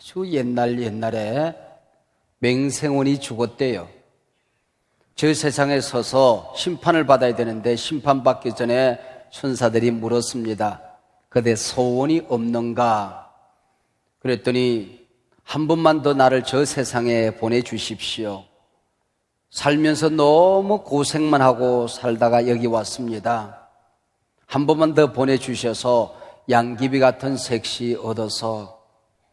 아주 옛날에 맹생원이 죽었대요. 저 세상에 서서 심판을 받아야 되는데 심판받기 전에 천사들이 물었습니다. 그대 소원이 없는가? 그랬더니 한 번만 더 나를 저 세상에 보내주십시오. 살면서 너무 고생만 하고 살다가 여기 왔습니다. 한 번만 더 보내주셔서 양귀비 같은 색시 얻어서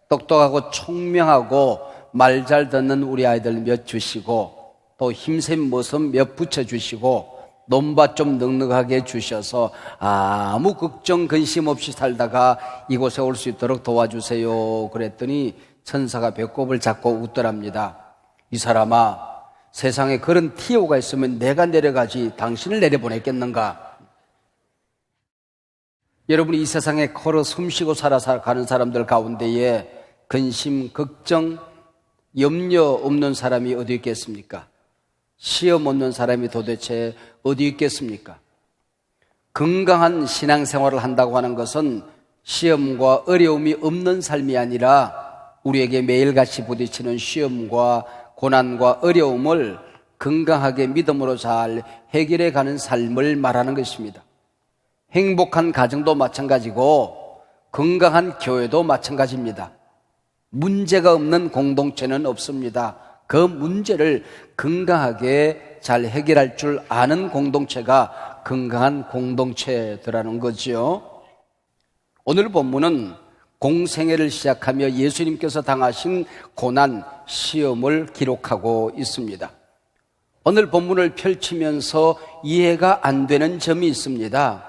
똑똑하고 총명하고 말 잘 듣는 우리 아이들 몇 주시고 또 힘센 모습 몇 붙여주시고 논밭 좀 넉넉하게 주셔서 아무 걱정 근심 없이 살다가 이곳에 올 수 있도록 도와주세요. 그랬더니 천사가 배꼽을 잡고 웃더랍니다. 이 사람아, 세상에 그런 티오가 있으면 내가 내려가지 당신을 내려보냈겠는가? 여러분이 이 세상에 걸어 숨쉬고 살아가는 사람들 가운데에 근심, 걱정, 염려 없는 사람이 어디 있겠습니까? 시험 없는 사람이 도대체 어디 있겠습니까? 건강한 신앙생활을 한다고 하는 것은 시험과 어려움이 없는 삶이 아니라 우리에게 매일같이 부딪히는 시험과 고난과 어려움을 건강하게 믿음으로 잘 해결해 가는 삶을 말하는 것입니다. 행복한 가정도 마찬가지고 건강한 교회도 마찬가지입니다. 문제가 없는 공동체는 없습니다. 그 문제를 건강하게 잘 해결할 줄 아는 공동체가 건강한 공동체더라는 거죠. 오늘 본문은 공생애를 시작하며 예수님께서 당하신 고난, 시험을 기록하고 있습니다. 오늘 본문을 펼치면서 이해가 안 되는 점이 있습니다.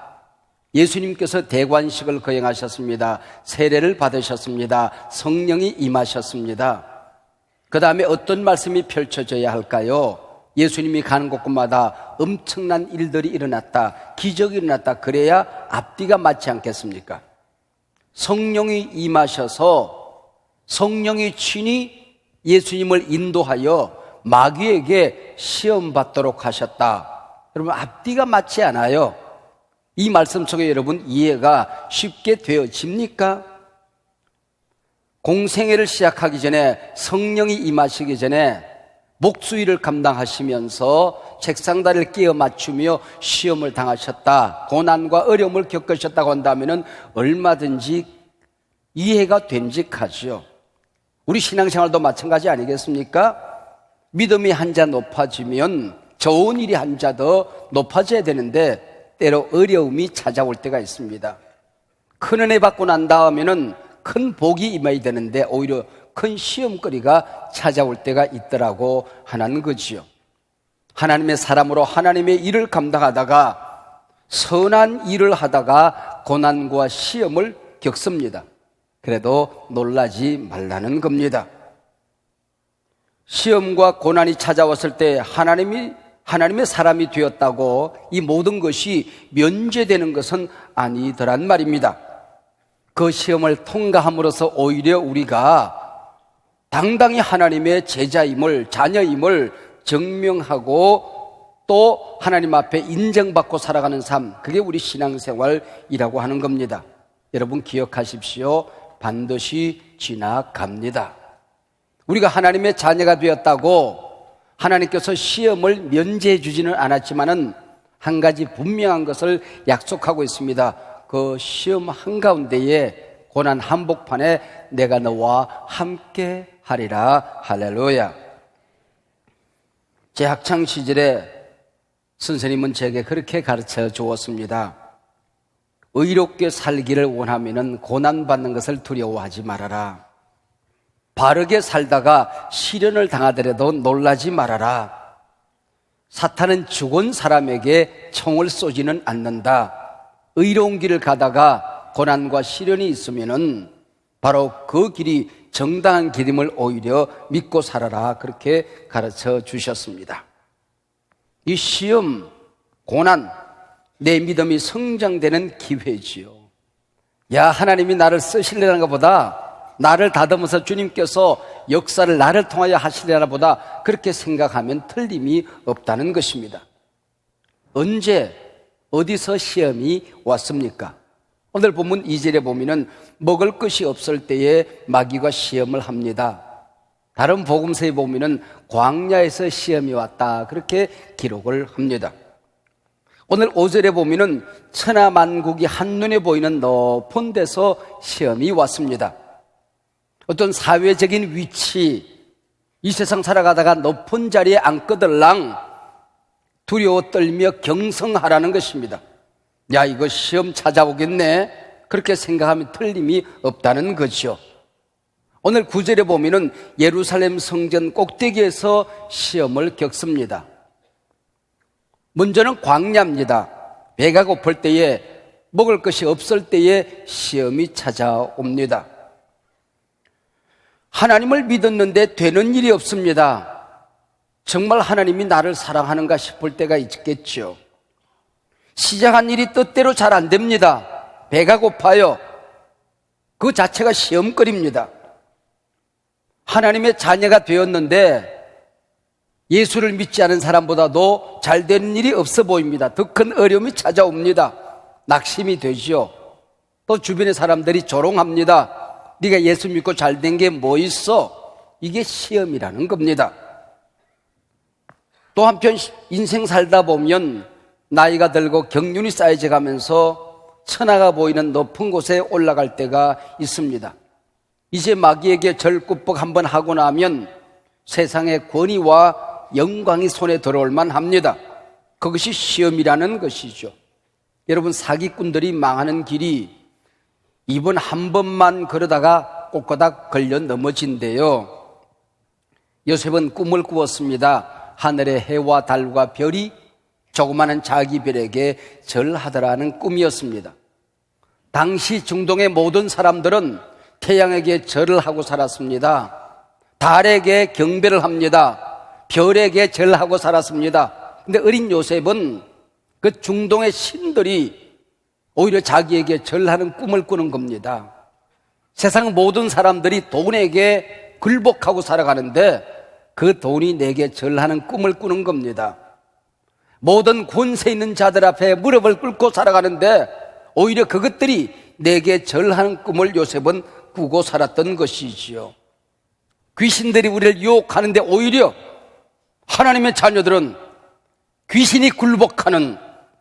예수님께서 대관식을 거행하셨습니다. 세례를 받으셨습니다. 성령이 임하셨습니다. 그 다음에 어떤 말씀이 펼쳐져야 할까요? 예수님이 가는 곳곳마다 엄청난 일들이 일어났다, 기적이 일어났다, 그래야 앞뒤가 맞지 않겠습니까? 성령이 임하셔서 성령이 친히 예수님을 인도하여 마귀에게 시험받도록 하셨다. 여러분, 앞뒤가 맞지 않아요. 이 말씀 속에 여러분 이해가 쉽게 되어집니까? 공생애를 시작하기 전에, 성령이 임하시기 전에 목수일을 감당하시면서 책상다리를 끼워 맞추며 시험을 당하셨다, 고난과 어려움을 겪으셨다고 한다면 얼마든지 이해가 됨직하죠. 우리 신앙생활도 마찬가지 아니겠습니까? 믿음이 한 자 높아지면 좋은 일이 한 자 더 높아져야 되는데 때로 어려움이 찾아올 때가 있습니다. 큰 은혜 받고 난 다음에는 큰 복이 임해야 되는데 오히려 큰 시험거리가 찾아올 때가 있더라고 하는 거지요. 하나님의 사람으로 하나님의 일을 감당하다가 선한 일을 하다가 고난과 시험을 겪습니다. 그래도 놀라지 말라는 겁니다. 시험과 고난이 찾아왔을 때 하나님의 사람이 되었다고 이 모든 것이 면제되는 것은 아니더란 말입니다. 그 시험을 통과함으로써 오히려 우리가 당당히 하나님의 제자임을, 자녀임을 증명하고 또 하나님 앞에 인정받고 살아가는 삶, 그게 우리 신앙생활이라고 하는 겁니다. 여러분 기억하십시오. 반드시 지나갑니다. 우리가 하나님의 자녀가 되었다고 하나님께서 시험을 면제해 주지는 않았지만은 한 가지 분명한 것을 약속하고 있습니다. 그 시험 한가운데에 고난 한복판에 내가 너와 함께 하리라. 할렐루야. 제 학창시절에 선생님은 제게 그렇게 가르쳐 주었습니다. 의롭게 살기를 원하면 고난받는 것을 두려워하지 말아라. 바르게 살다가 시련을 당하더라도 놀라지 말아라. 사탄은 죽은 사람에게 총을 쏘지는 않는다. 의로운 길을 가다가 고난과 시련이 있으면은 바로 그 길이 정당한 길임을 오히려 믿고 살아라. 그렇게 가르쳐 주셨습니다. 이 시험, 고난, 내 믿음이 성장되는 기회지요. 야, 하나님이 나를 쓰시려는 것보다 나를 다듬어서 주님께서 역사를 나를 통하여 하시려나 보다 그렇게 생각하면 틀림이 없다는 것입니다. 언제 어디서 시험이 왔습니까? 오늘 본문 2절에 보면은 먹을 것이 없을 때에 마귀가 시험을 합니다. 다른 복음서에 보면은 광야에서 시험이 왔다, 그렇게 기록을 합니다. 오늘 5절에 보면은 천하만국이 한눈에 보이는 높은 데서 시험이 왔습니다. 어떤 사회적인 위치, 이 세상 살아가다가 높은 자리에 앉거들랑 두려워 떨며 경성하라는 것입니다. 야, 이거 시험 찾아오겠네, 그렇게 생각하면 틀림이 없다는 거죠. 오늘 9절에 보면은 예루살렘 성전 꼭대기에서 시험을 겪습니다. 먼저는 광야입니다. 배가 고플 때에, 먹을 것이 없을 때에 시험이 찾아옵니다. 하나님을 믿었는데 되는 일이 없습니다. 정말 하나님이 나를 사랑하는가 싶을 때가 있겠죠. 시작한 일이 뜻대로 잘 안 됩니다. 배가 고파요. 그 자체가 시험거리입니다. 하나님의 자녀가 되었는데 예수를 믿지 않은 사람보다도 잘 되는 일이 없어 보입니다. 더 큰 어려움이 찾아옵니다. 낙심이 되죠. 또 주변의 사람들이 조롱합니다. 네가 예수 믿고 잘 된 게 뭐 있어? 이게 시험이라는 겁니다. 또 한편 인생 살다 보면 나이가 들고 경륜이 쌓여져 가면서 천하가 보이는 높은 곳에 올라갈 때가 있습니다. 이제 마귀에게 절구뻑 한번 하고 나면 세상의 권위와 영광이 손에 들어올 만합니다. 그것이 시험이라는 것이죠. 여러분, 사기꾼들이 망하는 길이 이번 한 번만 그러다가 꼬꼬닥 걸려 넘어진대요. 요셉은 꿈을 꾸었습니다. 하늘의 해와 달과 별이 조그마한 자기 별에게 절하더라는 꿈이었습니다. 당시 중동의 모든 사람들은 태양에게 절을 하고 살았습니다. 달에게 경배를 합니다. 별에게 절하고 살았습니다. 근데 어린 요셉은 그 중동의 신들이 오히려 자기에게 절하는 꿈을 꾸는 겁니다. 세상 모든 사람들이 돈에게 굴복하고 살아가는데 그 돈이 내게 절하는 꿈을 꾸는 겁니다. 모든 권세 있는 자들 앞에 무릎을 꿇고 살아가는데 오히려 그것들이 내게 절하는 꿈을 요셉은 꾸고 살았던 것이지요. 귀신들이 우리를 유혹하는데 오히려 하나님의 자녀들은 귀신이 굴복하는,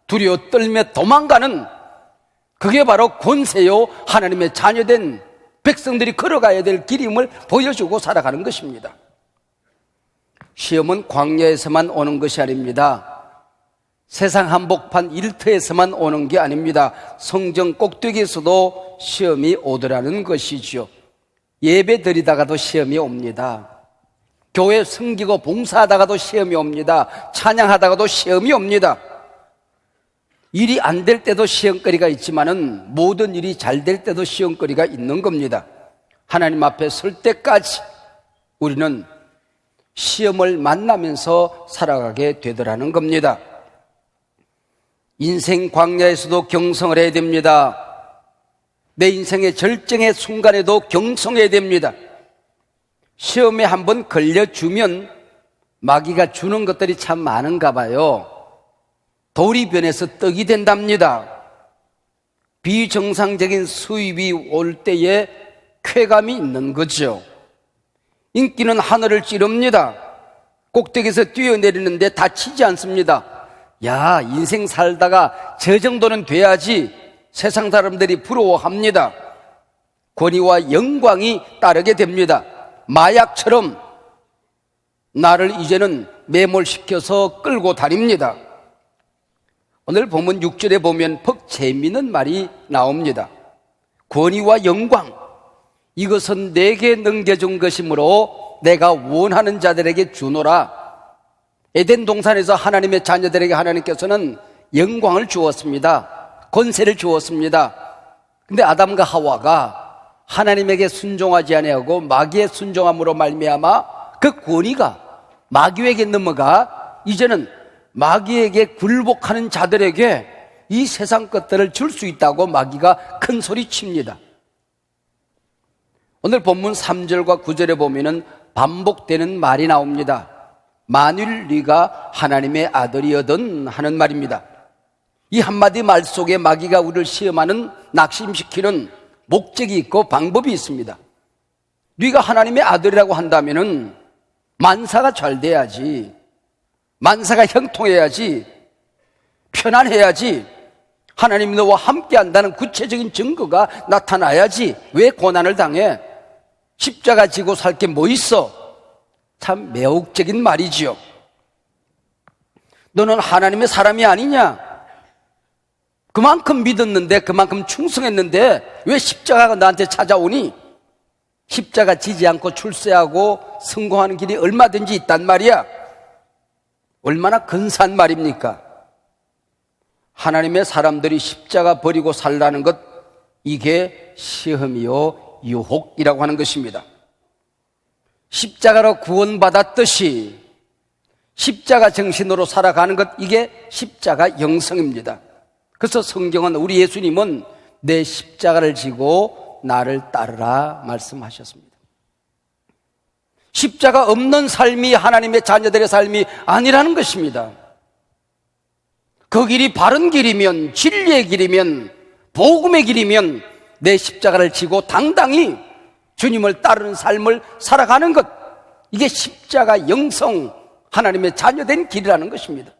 두려워 떨며 도망가는, 그게 바로 권세요 하나님의 자녀된 백성들이 걸어가야 될 길임을 보여주고 살아가는 것입니다. 시험은 광야에서만 오는 것이 아닙니다. 세상 한복판 일터에서만 오는 게 아닙니다. 성전 꼭대기에서도 시험이 오더라는 것이죠. 예배 드리다가도 시험이 옵니다. 교회 섬기고 봉사하다가도 시험이 옵니다. 찬양하다가도 시험이 옵니다. 일이 안 될 때도 시험거리가 있지만은 모든 일이 잘 될 때도 시험거리가 있는 겁니다. 하나님 앞에 설 때까지 우리는 시험을 만나면서 살아가게 되더라는 겁니다. 인생 광야에서도 경성을 해야 됩니다. 내 인생의 절정의 순간에도 경성해야 됩니다. 시험에 한번 걸려주면 마귀가 주는 것들이 참 많은가 봐요. 돌이 변해서 떡이 된답니다. 비정상적인 수입이 올 때에 쾌감이 있는 거죠. 인기는 하늘을 찌릅니다. 꼭대기에서 뛰어내리는데 다치지 않습니다. 야, 인생 살다가 저 정도는 돼야지 세상 사람들이 부러워합니다. 권위와 영광이 따르게 됩니다. 마약처럼 나를 이제는 매몰시켜서 끌고 다닙니다. 오늘 본문 6절에 보면 퍽 재미있는 말이 나옵니다. 권위와 영광, 이것은 내게 넘겨준 것이므로 내가 원하는 자들에게 주노라. 에덴 동산에서 하나님의 자녀들에게 하나님께서는 영광을 주었습니다. 권세를 주었습니다. 근데 아담과 하와가 하나님에게 순종하지 아니하고 마귀의 순종함으로 말미암아 그 권위가 마귀에게 넘어가 이제는 마귀에게 굴복하는 자들에게 이 세상 것들을 줄 수 있다고 마귀가 큰 소리 칩니다. 오늘 본문 3절과 9절에 보면은 반복되는 말이 나옵니다. 만일 네가 하나님의 아들이어든 하는 말입니다. 이 한마디 말 속에 마귀가 우리를 시험하는, 낙심시키는 목적이 있고 방법이 있습니다. 네가 하나님의 아들이라고 한다면은 만사가 잘 돼야지, 만사가 형통해야지, 편안해야지, 하나님이 너와 함께 한다는 구체적인 증거가 나타나야지 왜 고난을 당해? 십자가 지고 살 게 뭐 있어? 참 매혹적인 말이지요. 너는 하나님의 사람이 아니냐? 그만큼 믿었는데, 그만큼 충성했는데 왜 십자가가 나한테 찾아오니? 십자가 지지 않고 출세하고 성공하는 길이 얼마든지 있단 말이야. 얼마나 근사한 말입니까? 하나님의 사람들이 십자가 버리고 살라는 것, 이게 시험이요 유혹이라고 하는 것입니다. 십자가로 구원받았듯이 십자가 정신으로 살아가는 것, 이게 십자가 영성입니다. 그래서 성경은, 우리 예수님은 내 십자가를 지고 나를 따르라 말씀하셨습니다. 십자가 없는 삶이 하나님의 자녀들의 삶이 아니라는 것입니다. 그 길이 바른 길이면, 진리의 길이면, 복음의 길이면 내 십자가를 지고 당당히 주님을 따르는 삶을 살아가는 것, 이게 십자가 영성, 하나님의 자녀된 길이라는 것입니다.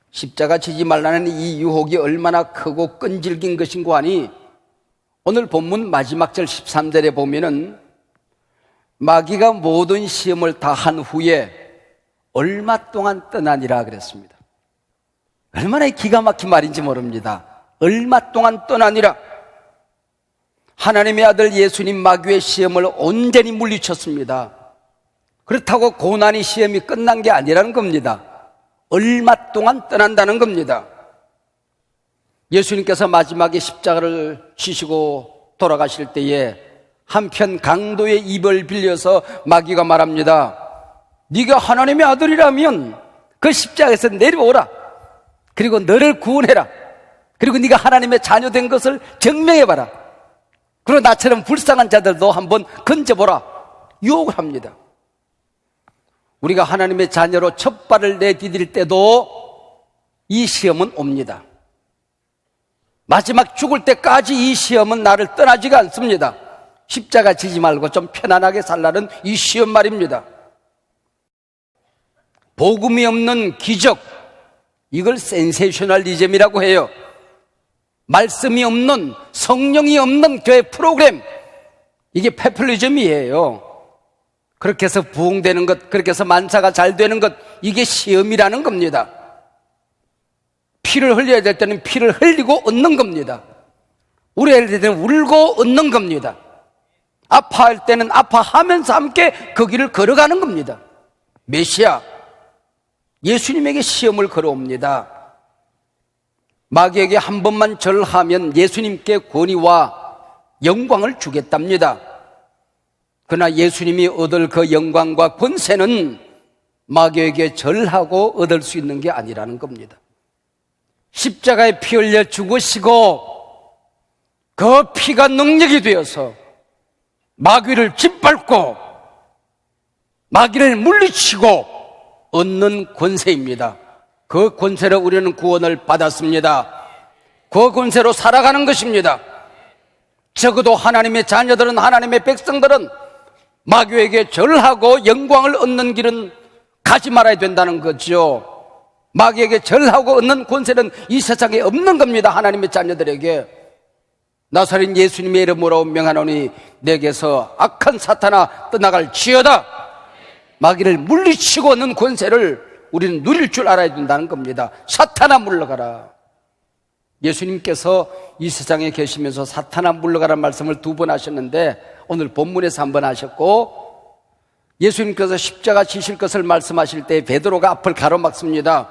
십자가 지지 말라는 이 유혹이 얼마나 크고 끈질긴 것인고 하니, 오늘 본문 마지막 절 13절에 보면은 마귀가 모든 시험을 다 한 후에 얼마 동안 떠나니라 그랬습니다. 얼마나 기가 막힌 말인지 모릅니다. 얼마 동안 떠나니라. 하나님의 아들 예수님 마귀의 시험을 온전히 물리쳤습니다. 그렇다고 고난이 시험이 끝난 게 아니라는 겁니다. 얼마 동안 떠난다는 겁니다. 예수님께서 마지막에 십자가를 지시고 돌아가실 때에 한편 강도의 입을 빌려서 마귀가 말합니다. 네가 하나님의 아들이라면 그 십자가에서 내려오라. 그리고 너를 구원해라. 그리고 네가 하나님의 자녀된 것을 증명해봐라. 그리고 나처럼 불쌍한 자들도 한번 건져보라. 유혹을 합니다. 우리가 하나님의 자녀로 첫 발을 내디딜 때도 이 시험은 옵니다. 마지막 죽을 때까지 이 시험은 나를 떠나지가 않습니다. 십자가 지지 말고 좀 편안하게 살라는 이 시험 말입니다. 복음이 없는 기적, 이걸 센세이셔널리즘이라고 해요. 말씀이 없는, 성령이 없는 교회 프로그램, 이게 페플리즘이에요. 그렇게 해서 부흥되는 것, 그렇게 해서 만사가 잘 되는 것, 이게 시험이라는 겁니다. 피를 흘려야 될 때는 피를 흘리고 얻는 겁니다. 울어야 될 때는 울고 얻는 겁니다. 아파할 때는 아파하면서 함께 그 길을 걸어가는 겁니다. 메시아, 예수님에게 시험을 걸어옵니다. 마귀에게 한 번만 절하면 예수님께 권위와 영광을 주겠답니다. 그러나 예수님이 얻을 그 영광과 권세는 마귀에게 절하고 얻을 수 있는 게 아니라는 겁니다. 십자가에 피 흘려 죽으시고 그 피가 능력이 되어서 마귀를 짓밟고 마귀를 물리치고 얻는 권세입니다. 그 권세로 우리는 구원을 받았습니다. 그 권세로 살아가는 것입니다. 적어도 하나님의 자녀들은, 하나님의 백성들은 마귀에게 절하고 영광을 얻는 길은 가지 말아야 된다는 거죠. 마귀에게 절하고 얻는 권세는 이 세상에 없는 겁니다. 하나님의 자녀들에게. 나사렛 예수님의 이름으로 명하노니 내게서 악한 사탄아 떠나갈지어다. 마귀를 물리치고 얻는 권세를 우리는 누릴 줄 알아야 된다는 겁니다. 사탄아 물러가라. 예수님께서 이 세상에 계시면서 사탄아 물러가라는 말씀을 2번 하셨는데 오늘 본문에서 1번 하셨고, 예수님께서 십자가 지실 것을 말씀하실 때 베드로가 앞을 가로막습니다.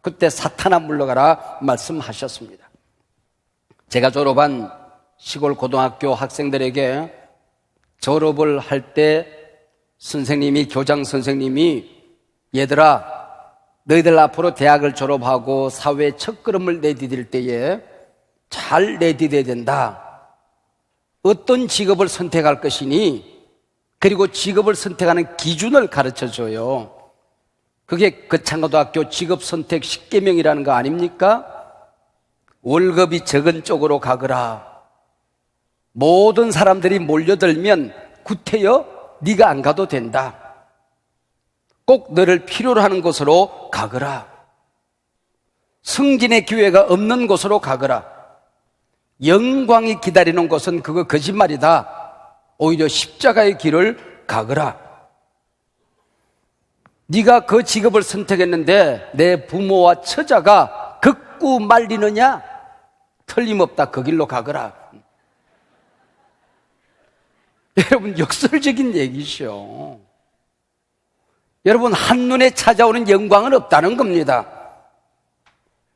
그때 사탄아 물러가라 말씀하셨습니다. 제가 졸업한 시골 고등학교 학생들에게 졸업을 할 때 선생님이, 교장 선생님이, 얘들아 너희들 앞으로 대학을 졸업하고 사회의 첫걸음을 내디딜 때에 잘 내디뎌야 된다. 어떤 직업을 선택할 것이니, 그리고 직업을 선택하는 기준을 가르쳐줘요. 그게 거창고등학교 직업선택 10계명이라는 거 아닙니까? 월급이 적은 쪽으로 가거라. 모든 사람들이 몰려들면 구태여 네가 안 가도 된다. 꼭 너를 필요로 하는 곳으로 가거라. 승진의 기회가 없는 곳으로 가거라. 영광이 기다리는 곳은 그거 거짓말이다. 오히려 십자가의 길을 가거라. 네가 그 직업을 선택했는데 내 부모와 처자가 극구 말리느냐? 틀림없다. 그 길로 가거라. 여러분, 역설적인 얘기죠. 여러분, 한눈에 찾아오는 영광은 없다는 겁니다.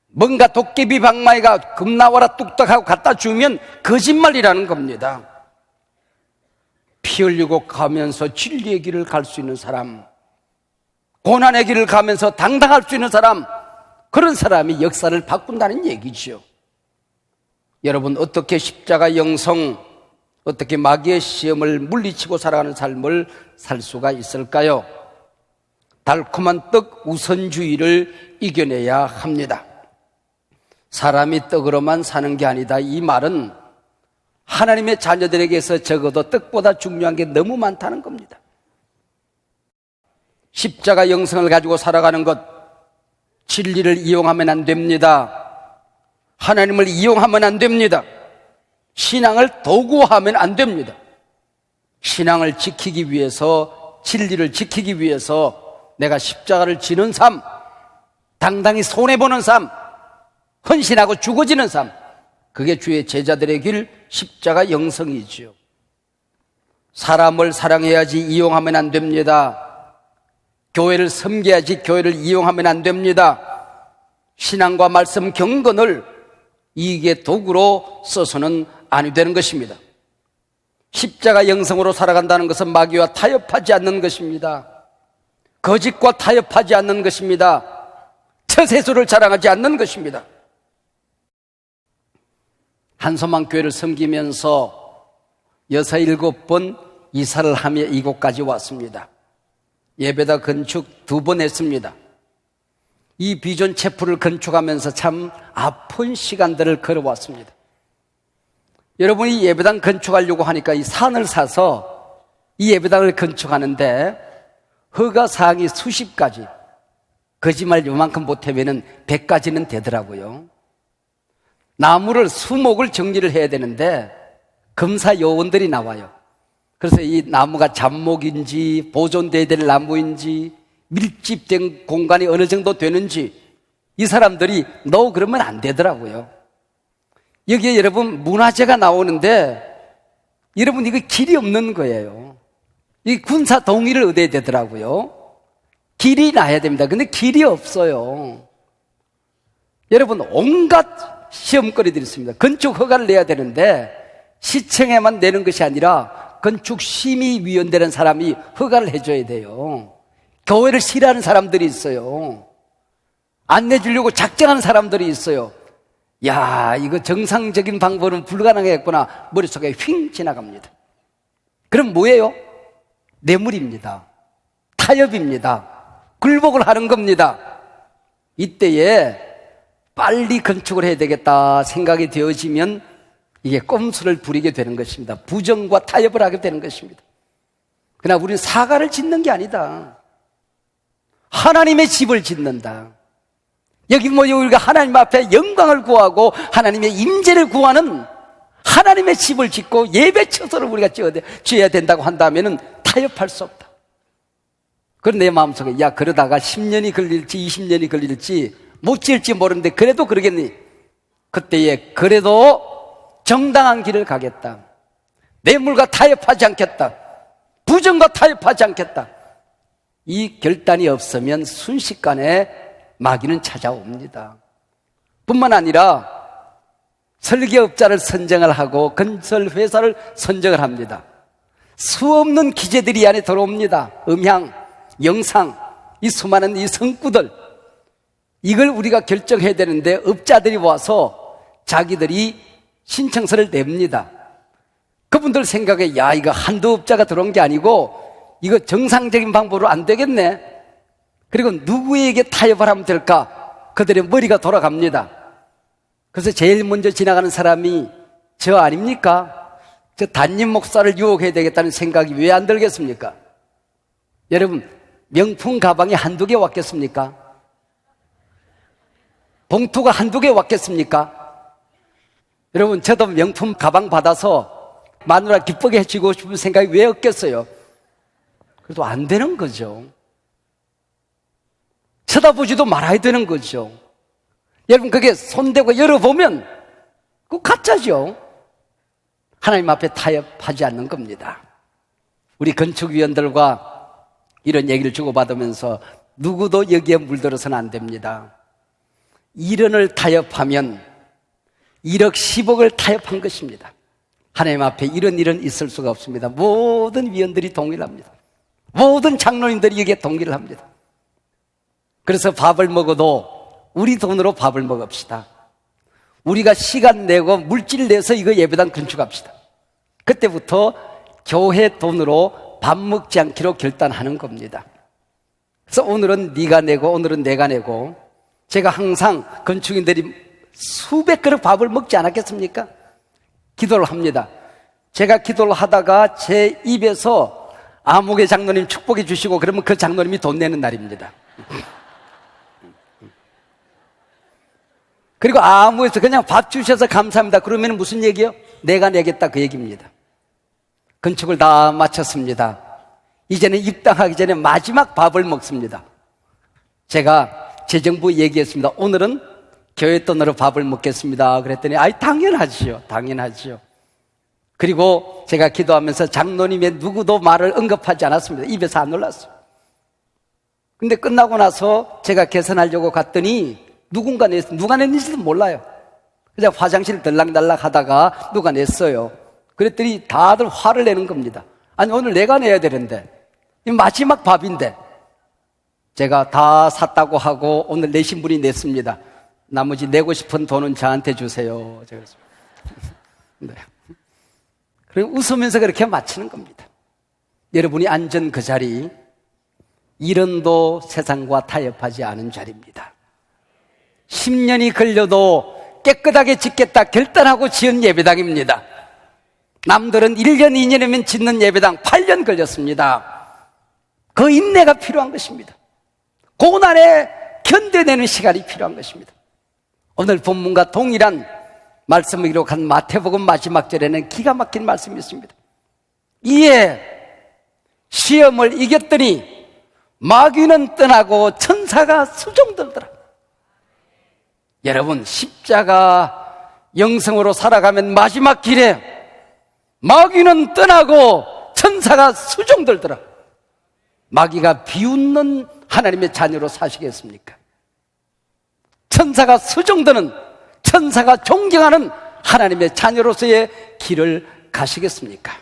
뭔가 도깨비 방망이가 금나와라 뚝딱하고 갖다 주면 거짓말이라는 겁니다. 피 흘리고 가면서 진리의 길을 갈 수 있는 사람, 고난의 길을 가면서 당당할 수 있는 사람, 그런 사람이 역사를 바꾼다는 얘기죠. 여러분, 어떻게 십자가 영성, 어떻게 마귀의 시험을 물리치고 살아가는 삶을 살 수가 있을까요? 달콤한 떡 우선주의를 이겨내야 합니다. 사람이 떡으로만 사는 게 아니다. 이 말은 하나님의 자녀들에게서 적어도 떡보다 중요한 게 너무 많다는 겁니다. 십자가 영성을 가지고 살아가는 것, 진리를 이용하면 안 됩니다. 하나님을 이용하면 안 됩니다. 신앙을 도구화하면 안 됩니다. 신앙을 지키기 위해서, 진리를 지키기 위해서 내가 십자가를 지는 삶, 당당히 손해보는 삶, 헌신하고 죽어지는 삶, 그게 주의 제자들의 길, 십자가 영성이지요. 사람을 사랑해야지 이용하면 안 됩니다. 교회를 섬겨야지 교회를 이용하면 안 됩니다. 신앙과 말씀 경건을 이익의 도구로 써서는 아니 되는 것입니다. 십자가 영성으로 살아간다는 것은 마귀와 타협하지 않는 것입니다. 거짓과 타협하지 않는 것입니다. 처세술을 자랑하지 않는 것입니다. 한소망 교회를 섬기면서 6, 7번 이사를 하며 이곳까지 왔습니다. 예배당 건축 2번 했습니다. 이 비전 체프를 건축하면서 참 아픈 시간들을 걸어왔습니다. 여러분이 예배당 건축하려고 하니까 이 산을 사서 이 예배당을 건축하는데 허가 사항이 수십 가지, 거짓말 요만큼 못하면 100가지는 되더라고요. 나무를, 수목을 정리를 해야 되는데 검사 요원들이 나와요. 그래서 이 나무가 잡목인지 보존돼야 될 나무인지 밀집된 공간이 어느 정도 되는지 이 사람들이 너 그러면 안 되더라고요. 여기에 여러분 문화재가 나오는데 여러분 이거 길이 없는 거예요. 이 군사 동의를 얻어야 되더라고요. 길이 나야 됩니다. 근데 길이 없어요. 여러분 온갖 시험거리들이 있습니다. 건축 허가를 내야 되는데 시청에만 내는 것이 아니라 건축심의위원회라는 사람이 허가를 해줘야 돼요. 교회를 싫어하는 사람들이 있어요. 안 내주려고 작정하는 사람들이 있어요. 야, 이거 정상적인 방법은 불가능하겠구나. 머릿속에 휙 지나갑니다. 그럼 뭐예요? 뇌물입니다. 타협입니다. 굴복을 하는 겁니다. 이때에 빨리 건축을 해야 되겠다 생각이 되어지면 이게 꼼수를 부리게 되는 것입니다. 부정과 타협을 하게 되는 것입니다. 그러나 우리는 사과를 짓는 게 아니다. 하나님의 집을 짓는다. 여기 우리가 하나님 앞에 영광을 구하고 하나님의 임재를 구하는 하나님의 집을 짓고 예배 처소를 우리가 지어야 된다고 한다면 타협할 수 없다. 그런 내 마음속에 야 그러다가 10년이 걸릴지 20년이 걸릴지 못 지을지 모르는데 그래도 그러겠니? 그때에 그래도 정당한 길을 가겠다. 뇌물과 타협하지 않겠다. 부정과 타협하지 않겠다. 이 결단이 없으면 순식간에 마귀는 찾아옵니다. 뿐만 아니라 설계업자를 선정을 하고 건설회사를 선정을 합니다. 수없는 기재들이 이 안에 들어옵니다. 음향, 영상, 이 수많은 이 성구들, 이걸 우리가 결정해야 되는데 업자들이 와서 자기들이 신청서를 냅니다. 그분들 생각에 야 이거 한두 업자가 들어온 게 아니고 이거 정상적인 방법으로 안 되겠네. 그리고 누구에게 타협을 하면 될까? 그들의 머리가 돌아갑니다. 그래서 제일 먼저 지나가는 사람이 저 아닙니까? 저 담임 목사를 유혹해야 되겠다는 생각이 왜 안 들겠습니까? 여러분, 명품 가방이 한두 개 왔겠습니까? 봉투가 한두 개 왔겠습니까? 여러분, 저도 명품 가방 받아서 마누라 기쁘게 해주고 싶은 생각이 왜 없겠어요? 그래도 안 되는 거죠. 쳐다보지도 말아야 되는 거죠. 여러분, 그게 손대고 열어보면 그거 가짜죠. 하나님 앞에 타협하지 않는 겁니다. 우리 건축위원들과 이런 얘기를 주고받으면서 누구도 여기에 물들어서는 안 됩니다. 1원을 타협하면 1억 10억을 타협한 것입니다. 하나님 앞에 이런 일은 있을 수가 없습니다. 모든 위원들이 동일합니다. 모든 장로님들이 여기에 동의를 합니다. 그래서 밥을 먹어도 우리 돈으로 밥을 먹읍시다. 우리가 시간 내고 물질 내서 이거 예배당 건축합시다. 그때부터 교회 돈으로 밥 먹지 않기로 결단하는 겁니다. 그래서 오늘은 네가 내고 오늘은 내가 내고, 제가 항상 건축인들이 수백 그릇 밥을 먹지 않았겠습니까? 기도를 합니다. 제가 기도를 하다가 제 입에서 아무개 장로님 축복해 주시고 그러면 그 장로님이 돈 내는 날입니다. 그리고 아무에서 그냥 밥 주셔서 감사합니다. 그러면 무슨 얘기요? 내가 내겠다, 그 얘기입니다. 건축을 다 마쳤습니다. 이제는 입당하기 전에 마지막 밥을 먹습니다. 제가 재정부에 얘기했습니다. 오늘은 교회 돈으로 밥을 먹겠습니다. 그랬더니 아이 당연하지요. 당연하지요. 그리고 제가 기도하면서 장로님의 누구도 말을 언급하지 않았습니다. 입에서 안 올랐어요. 근데 끝나고 나서 제가 계산하려고 갔더니 누가 냈는지도 몰라요. 그냥 화장실 들락날락 하다가 누가 냈어요. 그랬더니 다들 화를 내는 겁니다. 아니, 오늘 내가 내야 되는데, 이 마지막 밥인데. 제가 다 샀다고 하고 오늘 내신 분이 냈습니다. 나머지 내고 싶은 돈은 저한테 주세요. 제가 네. 그리고 웃으면서 그렇게 마치는 겁니다. 여러분이 앉은 그 자리, 1원도 세상과 타협하지 않은 자리입니다. 10년이 걸려도 깨끗하게 짓겠다 결단하고 지은 예배당입니다. 남들은 1년, 2년이면 짓는 예배당 8년 걸렸습니다. 그 인내가 필요한 것입니다. 고난에 견뎌내는 시간이 필요한 것입니다. 오늘 본문과 동일한 말씀을 기록한 마태복음 마지막 절에는 기가 막힌 말씀이 있습니다. 이에 시험을 이겼더니 마귀는 떠나고 천사가 수종들더라. 여러분, 십자가 영성으로 살아가면 마지막 길에 마귀는 떠나고 천사가 수종들더라. 마귀가 비웃는 하나님의 자녀로 사시겠습니까? 천사가 수종드는, 천사가 존경하는 하나님의 자녀로서의 길을 가시겠습니까?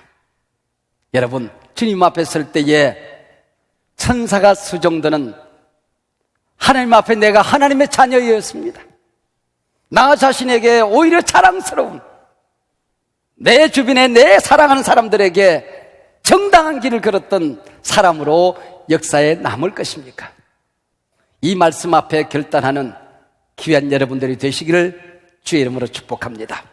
여러분, 주님 앞에 설 때에 천사가 수종드는 하나님 앞에 내가 하나님의 자녀였습니다. 나 자신에게 오히려 자랑스러운, 내 주변에 내 사랑하는 사람들에게 정당한 길을 걸었던 사람으로 역사에 남을 것입니까? 이 말씀 앞에 결단하는 귀한 여러분들이 되시기를 주의 이름으로 축복합니다.